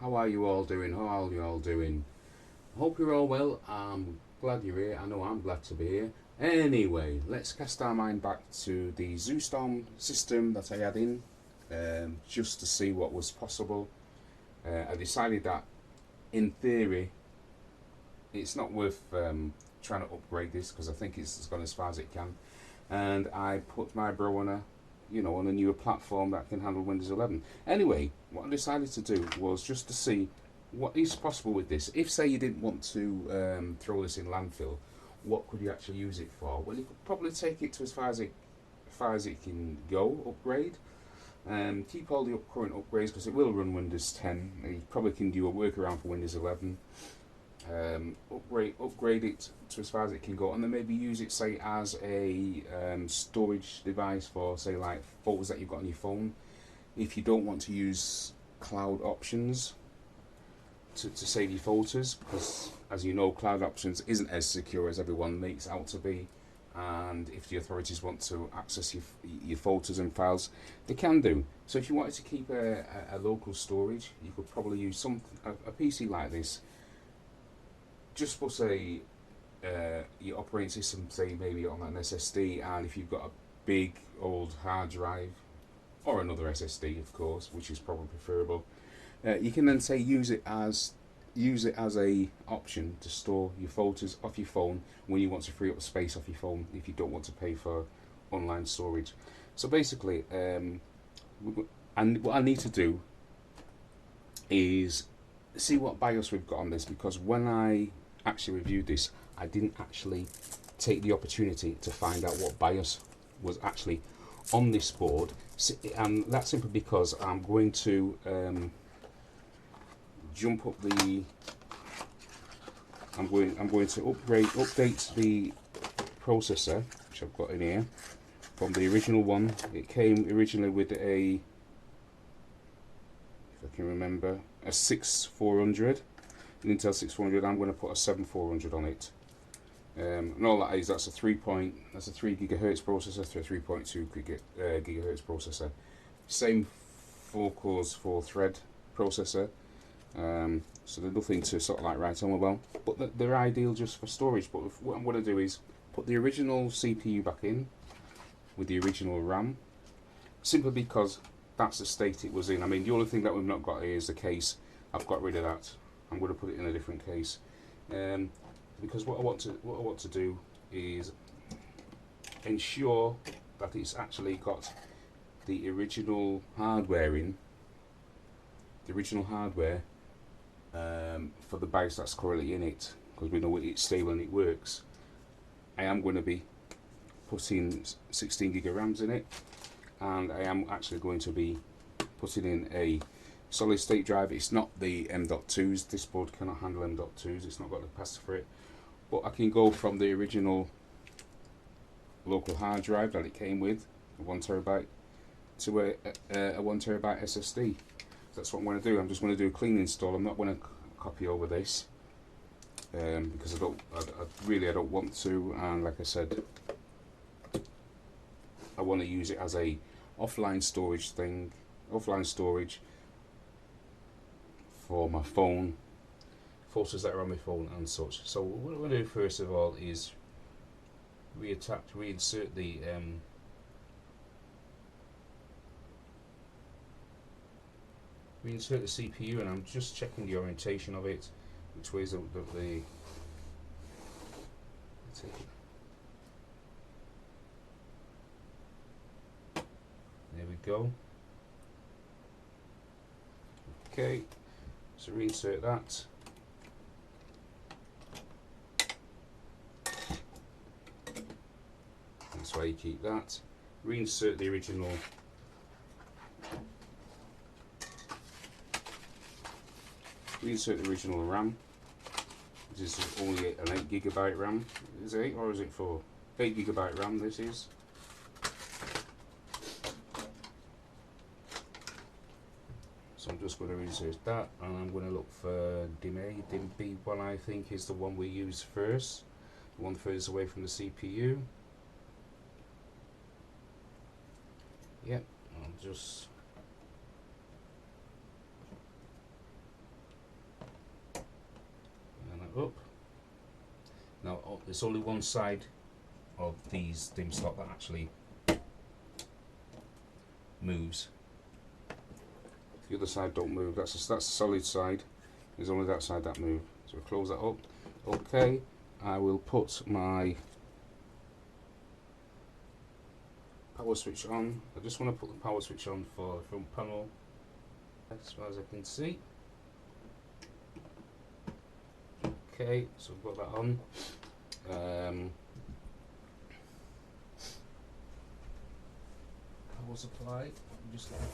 How are you all doing? How are you all doing? Hope you're all well. I'm glad you're here. I know I'm glad to be here. Anyway, let's cast our mind back to the Zoostorm system that I had in, just to see what was possible. I decided that, in theory, it's not worth trying to upgrade this because I think it's gone as far as it can. And I put my bro on a newer platform that can handle Windows 11. Anyway, what I decided to do was just to see what is possible with this. If, say, you didn't want to throw this in landfill, what could you actually use it for? Well, you could probably take it to as far as it can go, upgrade. Keep all the current upgrades because it will run Windows 10. You probably can do a workaround for Windows 11. Upgrade it to as far as it can go, and then maybe use it, say, as a storage device for, say, like photos that you've got on your phone. If you don't want to use cloud options to save your photos, because as you know, cloud options isn't as secure as everyone makes out to be, and if the authorities want to access your photos and files, they can do. So if you wanted to keep a local storage, you could probably use a PC like this. Just for, say, your operating system, say maybe on an SSD, and if you've got a big old hard drive or another SSD, of course, which is probably preferable, you can then, say, use it as a option to store your photos off your phone when you want to free up space off your phone if you don't want to pay for online storage. So basically, and what I need to do is see what BIOS we've got on this, because when I actually reviewed this, I didn't actually take the opportunity to find out what BIOS was actually on this board, and that's simply because I'm going to I'm going to update the processor, which I've got in here, from the original one. It came originally with if I can remember, a 6400, an Intel 6400. I'm going to put a 7400 on it. And all that is, that's a 3 gigahertz processor to a 3.2 gigahertz processor. Same 4 cores, 4 thread processor. So there's nothing to sort of like write home about, but they're ideal just for storage. But what I'm going to do is put the original CPU back in with the original RAM, simply because that's the state it was in. I mean, the only thing that we've not got here is the case. I've got rid of that. I'm going to put it in a different case, because what I want to do is ensure that it's actually got the original hardware in, for the BIOS that's currently in it, because we know it's stable and it works. I am going to be putting 16 gig of RAMs in it, and I am actually going to be putting in a solid state drive. It's not the M.2s, this board cannot handle M.2s, it's not got the capacity for it, but I can go from the original local hard drive that it came with, a 1TB, to a 1TB SSD. That's what I'm going to do. I'm just going to do a clean install. I'm not going to copy over this, because I really don't want to, and like I said, I want to use it as a offline storage for my phone, photos that are on my phone and such. So what I'm going to do first of all is reinsert the CPU, and I'm just checking the orientation of it, which way is the there we go. Okay, so reinsert that. That's why you keep that. Reinsert the original RAM. This is only an 8GB RAM. Is it 8 or is it 4? 8GB RAM this is. So I'm just going to reinsert that, and I'm going to look for DIMB1, I think is the one we use first. The one furthest away from the CPU. Yep, I'll just up. Now there's only one side of these dim slot that actually moves. The other side don't move. That's the solid side. There's only that side that moves. So we'll close that up. Okay, I will put my power switch on. I just want to put the power switch on for the front panel as far as I can see. Okay, so I've got that on. Power supply, just like the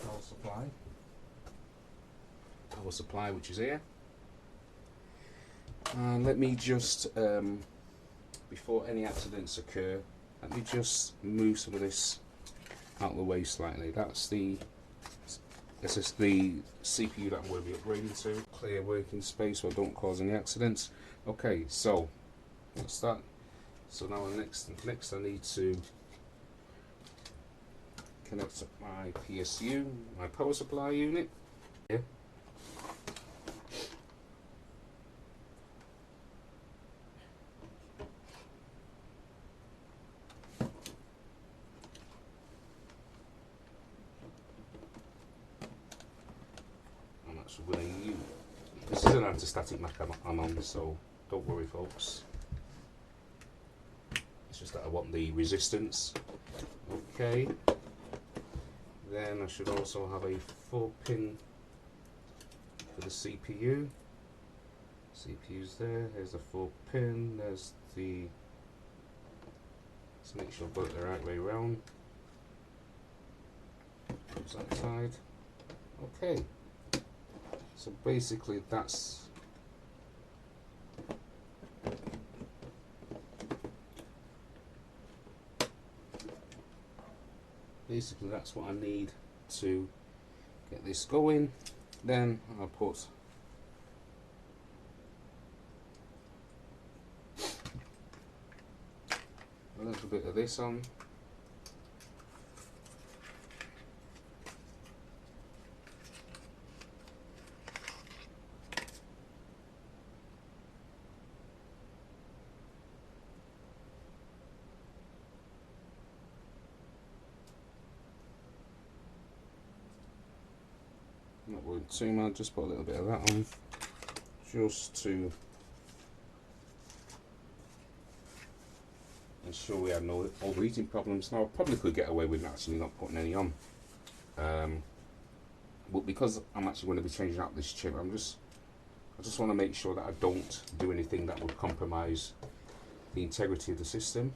power supply which is here. And let me just, before any accidents occur, let me just move some of this out of the way slightly. This is the CPU that I'm going to be upgrading to. Clear working space so I don't cause any accidents. Okay, so that's that. So now next I need to connect up my PSU, my power supply unit. Yeah. I'm actually going to use, this is an anti-static Mac I'm on, so don't worry folks. It's just that I want the resistance. Okay. Then I should also have a 4-pin for the CPU. CPU's there. Here's the 4-pin. There's the. Let's make sure I've got it the right way around. Close that side. Okay. So basically that's. Basically that's what I need to get this going. Then I'll put a little bit of this on. Not going too mad, just put a little bit of that on, just to ensure we have no overheating problems. Now I probably could get away with actually not putting any on, but because I'm actually going to be changing out this chip, I just want to make sure that I don't do anything that would compromise the integrity of the system.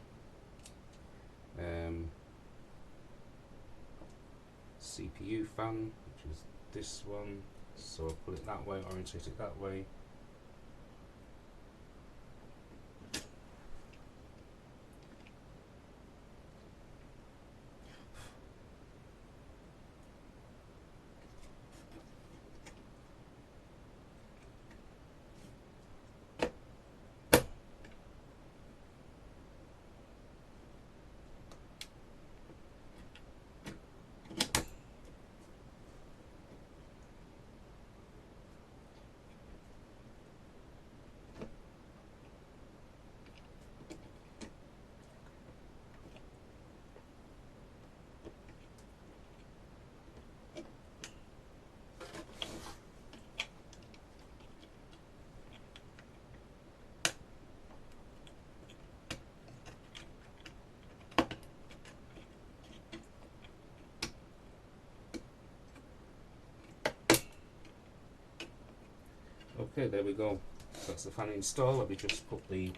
CPU fan, which is this one, so I'll put it that way, orientate it that way. Okay, there we go. So that's the fan install. Let me just put the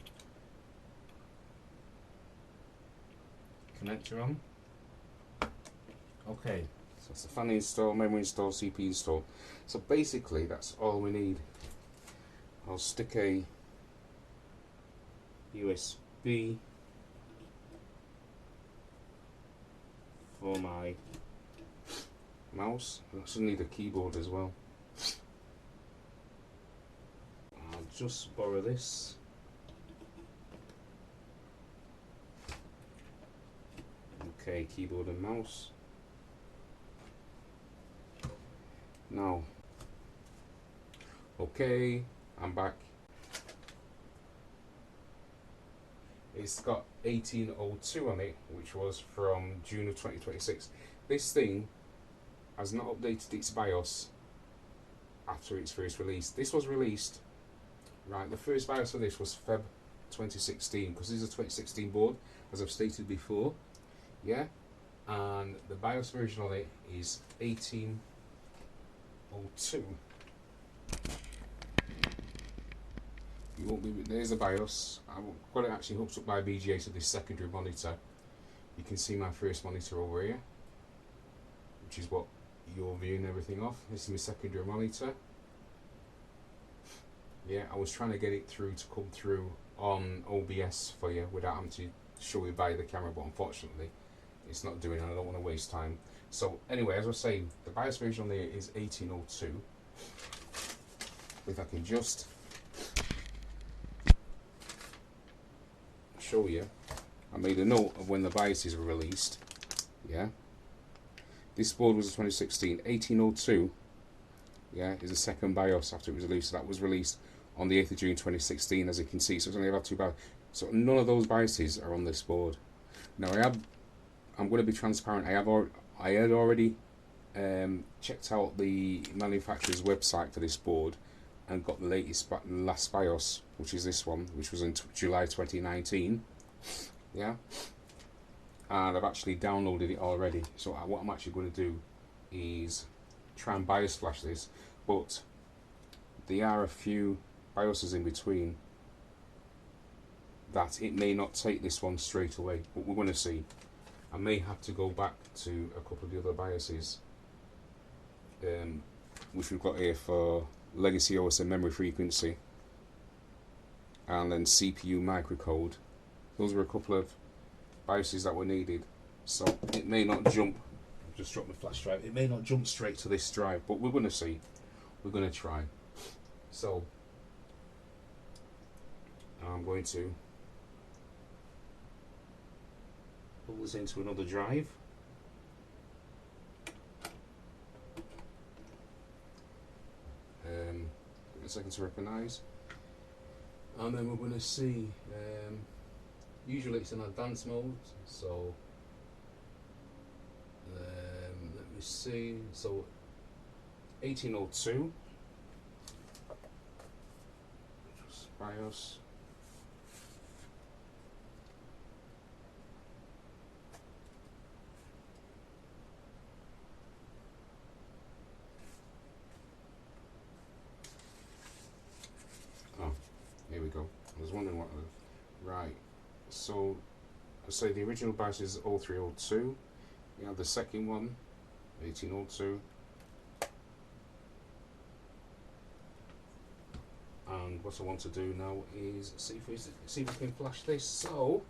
connector on. Okay, so that's the fan install, memory install, CPU install. So basically that's all we need. I'll stick a USB for my mouse. I actually need a keyboard as well. I'll just borrow this. Okay, keyboard and mouse. Now, okay, I'm back. It's got 1802 on it, which was from June of 2026. This thing has not updated its BIOS after its first release. This was released, right, the first BIOS for this was Feb 2016, because this is a 2016 board, as I've stated before, yeah, and the BIOS version on it is 1802. You won't be, there's the BIOS. I've got it actually hooked up by BGA to this secondary monitor. You can see my first monitor over here, which is what you're viewing everything off. This is my secondary monitor. Yeah, I was trying to get it through to come through on OBS for you without having to show you by the camera, but unfortunately it's not doing, and I don't want to waste time. So anyway, as I was saying, the BIOS version on there is 1802. If I can just show you, I made a note of when the BIOSes were released. Yeah, this board was a 2016. 1802, yeah, is the second BIOS after it was released. So that was released on the 8th of June 2016, as you can see. So it's only about 2 BIOS. So none of those BIOSes are on this board. Now I'm going to be transparent. I had already checked out the manufacturer's website for this board and got the last BIOS, which is this one, which was in July 2019. Yeah, and I've actually downloaded it already. So what I'm actually going to do is try and BIOS flash this, but there are a few BIOSes in between that it may not take this one straight away, but we're going to see. I may have to go back to a couple of the other BIOSes, which we've got here for legacy OS and memory frequency, and then CPU microcode. Those were a couple of BIOSes that were needed, so it may not jump. I've just dropped my flash drive. It may not jump straight to this drive, but we're going to see. We're going to try. So I'm going to pull this into another drive. Give it a second to recognise, and then we're going to see. Usually it's in advanced mode, so let me see. So 1802, which was BIOS. Oh, here we go. I was wondering what. Right. So, I say the original BIOS is 0302. You have the second one, 1802. And what I want to do now is see if we can flash this. So,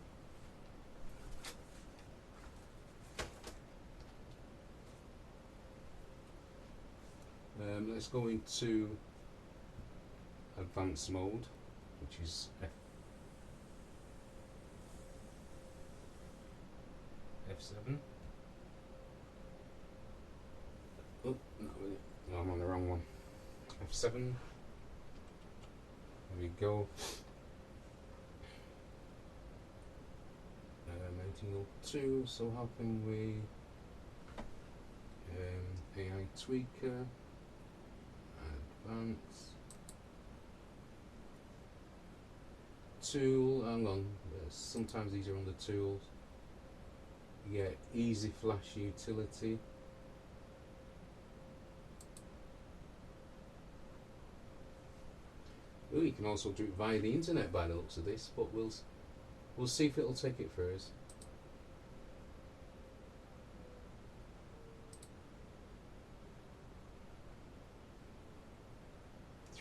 let's go into advanced mode, which is F7. Oh, no, I'm on the wrong one. F7. There we go. 1902. So how can we AI tweaker, advanced tool. Hang on. Sometimes these are on the tools. Yeah, easy flash utility. Oh, you can also do it via the internet by the looks of this, but we'll see if it'll take it first.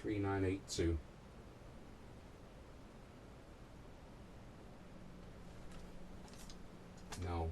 $3982. No.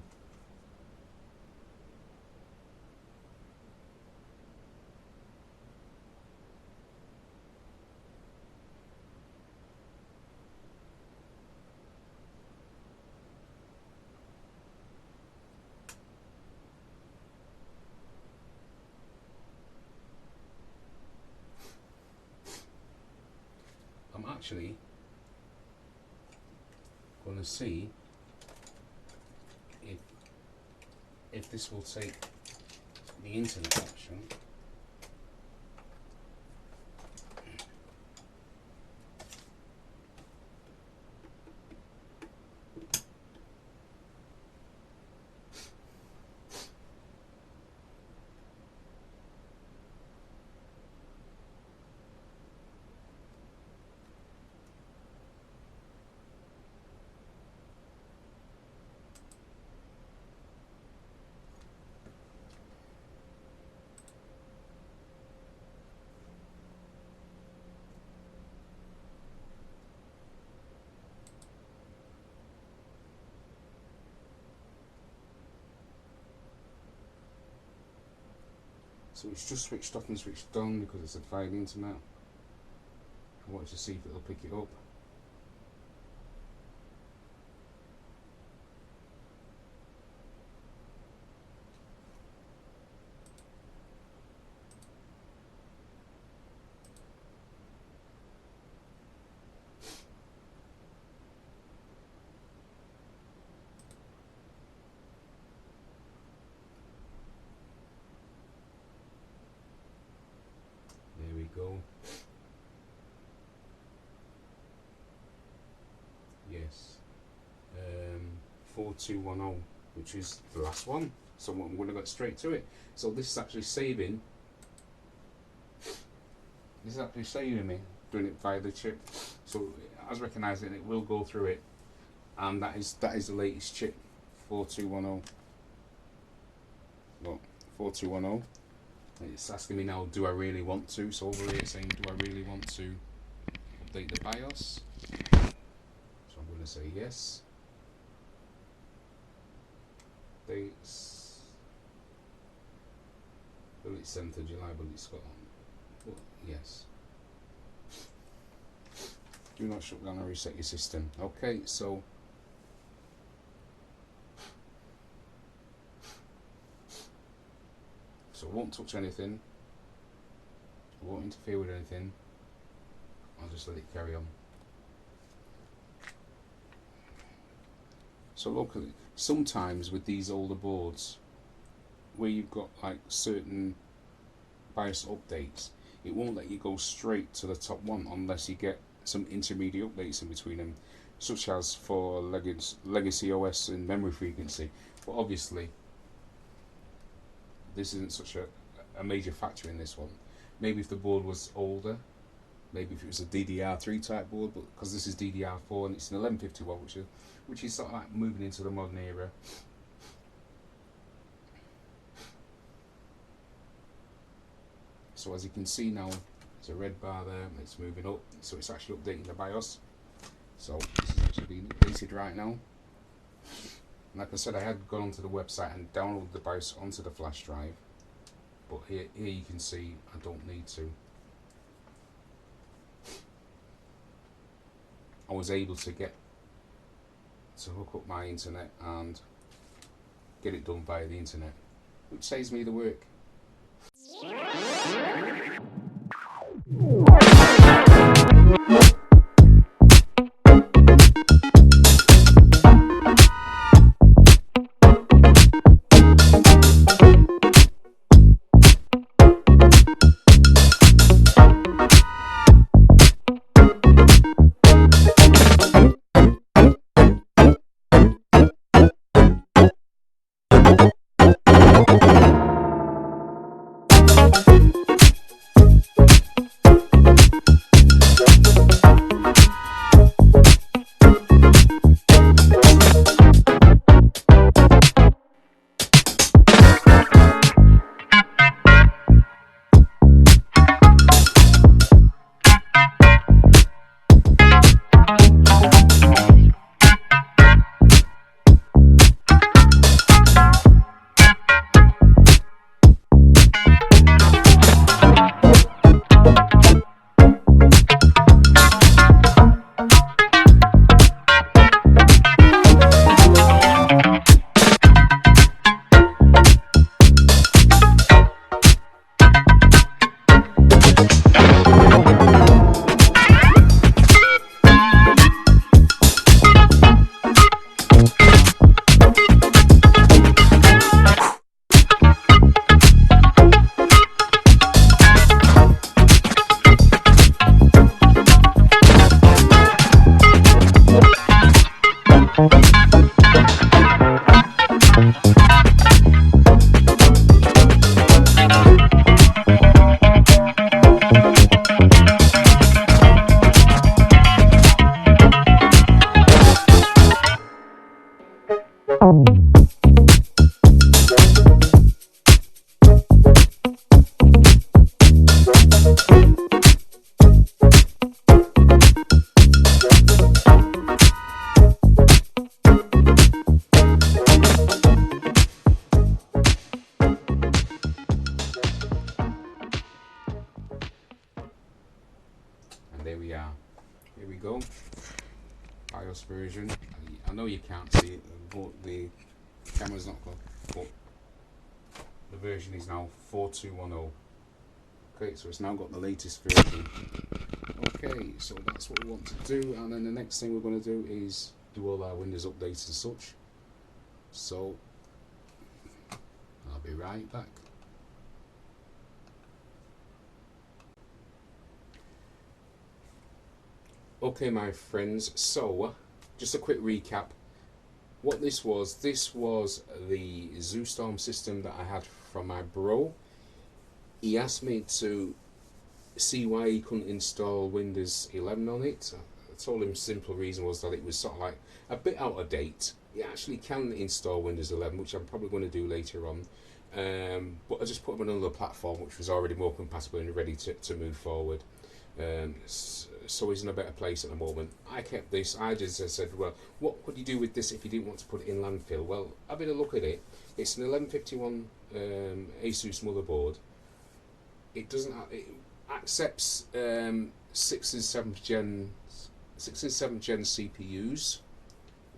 I'm actually going to see if this will take the internet option. So it's just switched off and switched on because it's had via the internet. I wanted to see if it'll pick it up. Go. Yes. 4210, which is the last one. So I'm going to get straight to it. So this is actually saving. This is actually saving me doing it via the chip. So as recognising it will go through it, and that is the latest chip, 4210. Look, 4210. It's asking me now, do I really want to? So over here it's saying, do I really want to update the BIOS? So I'm going to say yes. Dates. Well, it's 7th of July, but it's got on. Well, yes. Do not shut down or reset your system. Okay, so I won't touch anything, I won't interfere with anything, I'll just let it carry on. So locally, sometimes with these older boards, where you've got like certain BIOS updates, it won't let you go straight to the top one unless you get some intermediate updates in between them, such as for legacy OS and memory frequency. But obviously, this isn't such a major factor in this one. Maybe if the board was older, maybe if it was a DDR3 type board, but because this is DDR4 and it's an 1151, which is sort of like moving into the modern era. So as you can see now, there's a red bar there, and it's moving up, so it's actually updating the BIOS. So this is actually being updated right now. Like I said, I had gone onto the website and downloaded the BIOS onto the flash drive, but here you can see I don't need to. I was able to hook up my internet and get it done via the internet, which saves me the work. there we are. Here we go. BIOS version. I know you can't see it, but the camera's not good. But the version is now 4210. Okay, so it's now got the latest version. Okay, so that's what we want to do, and then the next thing we're going to do is do all our Windows updates and such. So I'll be right back. Okay, my friends, so just a quick recap. What this was the Zoostorm system that I had from my bro. He asked me to see why he couldn't install Windows 11 on it. I told him simple reason was that it was sort of like a bit out of date. You actually can install Windows 11, which I'm probably going to do later on. But I just put him on another platform which was already more compatible and ready to move forward. So he's in a better place at the moment. I kept this. I just said, well, what could you do with this if you didn't want to put it in landfill? Well, having a look at it, it's an 1151 Asus motherboard. It accepts 6th and 7th gen CPUs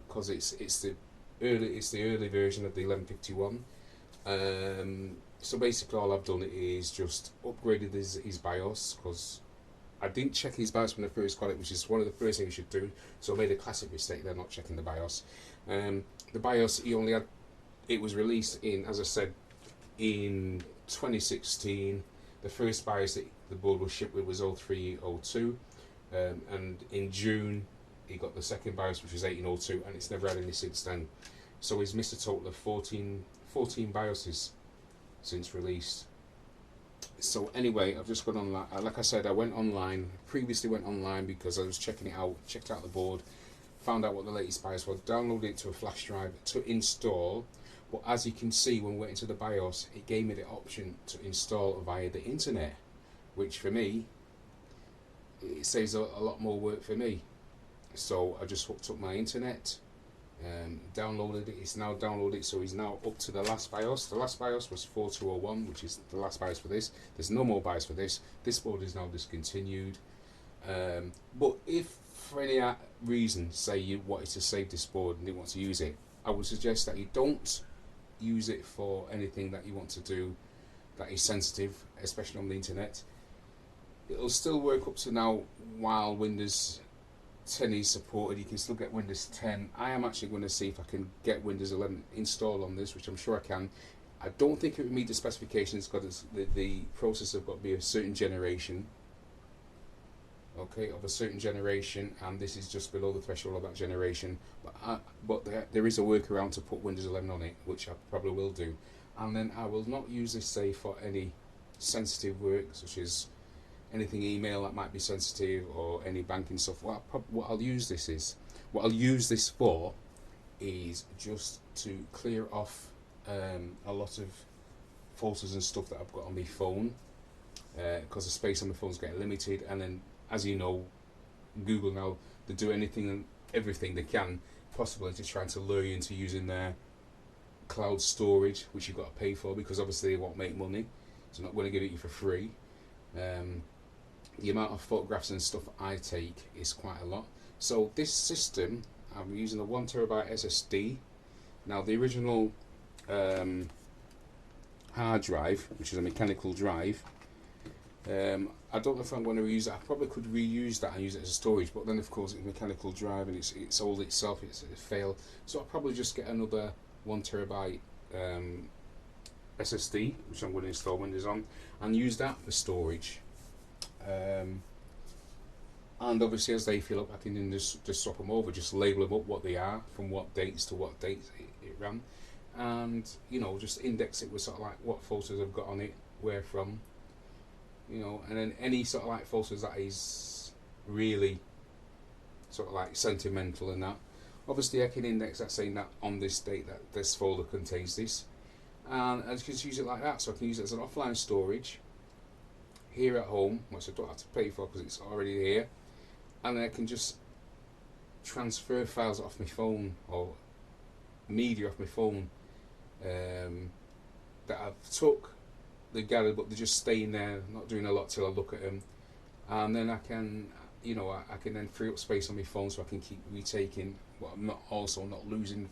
because it's the early version of the 1151. So basically, all I've done is just upgraded his BIOS because I didn't check his BIOS when I first got it, which is one of the first things you should do. So I made a classic mistake there, not checking the BIOS. The BIOS it was released in, as I said, in 2016. The first BIOS that the board was shipped with was 0302, and in June he got the second BIOS, which was 1802, and it's never had any since then. So he's missed a total of 14 BIOSes since release. So anyway, I've just gone online. Like I said, I previously went online because I was checking it out, checked out the board, found out what the latest BIOS was, downloaded it to a flash drive to install. But as you can see, when we went into the BIOS, it gave me the option to install via the internet, which for me, it saves a lot more work for me. So I just hooked up my internet, downloaded it. It's now downloaded, so he's now up to the last BIOS. The last BIOS was 4201, which is the last BIOS for this. There's no more BIOS for this. This board is now discontinued. But if for any reason, say you wanted to save this board and didn't want to use it, I would suggest that you don't use it for anything that you want to do that is sensitive, especially on the internet. It'll still work up to now while Windows 10 is supported. You can still get Windows 10. I am actually going to see if I can get Windows 11 installed on this, which I'm sure I can. I don't think it would meet the specifications because the processor got to be a certain generation. Okay, of a certain generation, and this is just below the threshold of that generation. But there is a workaround to put Windows 11 on it, which I probably will do. And then I will not use this, say, for any sensitive work, such as anything email that might be sensitive or any banking stuff. What I'll use this for is just to clear off a lot of folders and stuff that I've got on my phone, because the space on my phone is getting limited. And then, as you know, Google now, they do anything and everything they can possibly to try to lure you into using their cloud storage, which you've got to pay for, because obviously they won't make money, so they're not going to give it you for free. The amount of photographs and stuff I take is quite a lot. So this system, I'm using a 1TB SSD. Now the original hard drive, which is a mechanical drive, I don't know if I'm going to reuse that. I probably could reuse that and use it as a storage, but then of course it's a mechanical drive and it's old itself, it's failed. So I'll probably just get another 1TB SSD, which I'm going to install Windows on, and use that for storage. And obviously as they fill up, I can just swap them over, just label them up what they are, from what dates to what dates it ran, and just index it with sort of like what photos I've got on it, where from, and then any sort of like photos that is really sort of like sentimental and that, obviously I can index that saying that on this date that this folder contains this, and I just use it like that. So I can use it as an offline storage here at home, which I don't have to pay for because it's already here, and then I can just transfer files off my phone or media off my phone that I've took, they gathered, but they're just staying there, not doing a lot till I look at them, and then I can you know, I can then free up space on my phone so I can keep retaking, but I'm not also not losing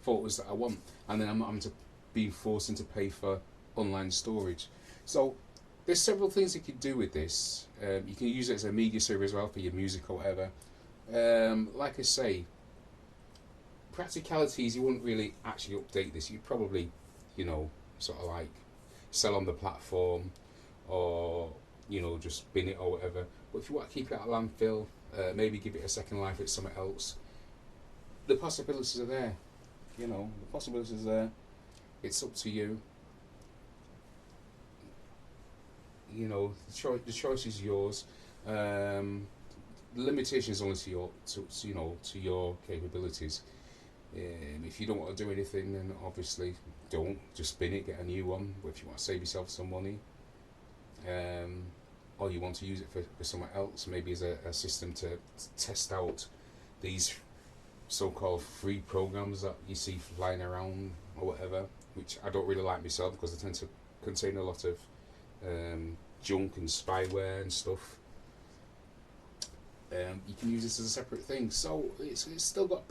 photos that I want, and then I'm not having to be forced into pay for online storage. So there's several things you can do with this. You can use it as a media server as well for your music or whatever. Like I say, practicalities, you wouldn't really actually update this. You'd probably, you know, sort of like sell on the platform, or you know, just bin it or whatever. But if you want to keep it at a landfill, maybe give it a second life at something else, the possibilities are there. You know, the possibilities are there. It's up to you. You know, the choice is yours. The limitation is only to your, you know, to your capabilities. If you don't want to do anything, then obviously don't. Just spin it, get a new one. But if you want to save yourself some money, or you want to use it for something else, maybe as a system to test out these so-called free programs that you see flying around or whatever, which I don't really like myself because they tend to contain a lot of junk and spyware and stuff. You can use this as a separate thing, so it's still got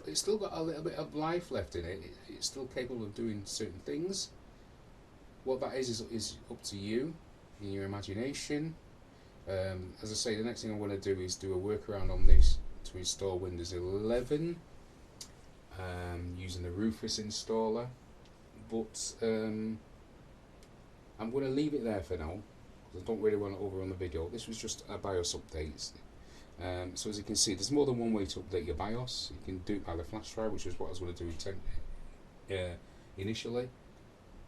a little bit of life left in it. It's still capable of doing certain things. What that is up to you in your imagination. As I say, the next thing I'm going to do is do a workaround on this to install Windows 11 using the Rufus installer, but I'm going to leave it there for now because I don't really want to overrun the video. This was just a BIOS update. So as you can see, there's more than one way to update your BIOS. You can do it by the flash drive, which is what I was going to do initially,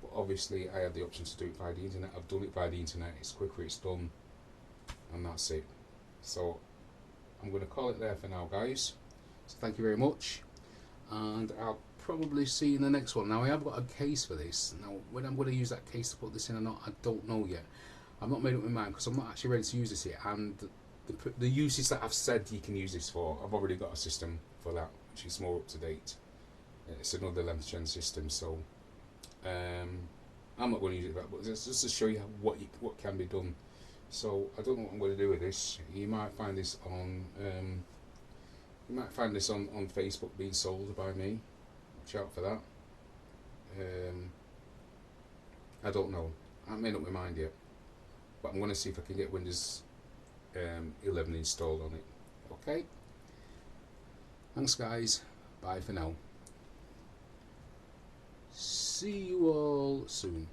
but obviously I had the option to do it via the internet. I've done it via the internet. It's quicker, it's done, and that's it. So I'm going to call it there for now, guys. So thank you very much, and I'll probably see you in the next one. Now I have got a case for this. Now when I'm going to use that case to put this in or not, I don't know yet. I've not made up my mind because I'm not actually ready to use this yet, and the uses that I've said you can use this for, I've already got a system for that, which is more up to date. It's another 11th gen system, so I'm not going to use it for that, but just to show you what can be done. So I don't know what I'm going to do with this. You might find this on on Facebook being sold by me. Watch out for that. I don't know. I haven't made up my mind yet, but I'm going to see if I can get Windows 11 installed on it. Okay, thanks guys, bye for now, see you all soon.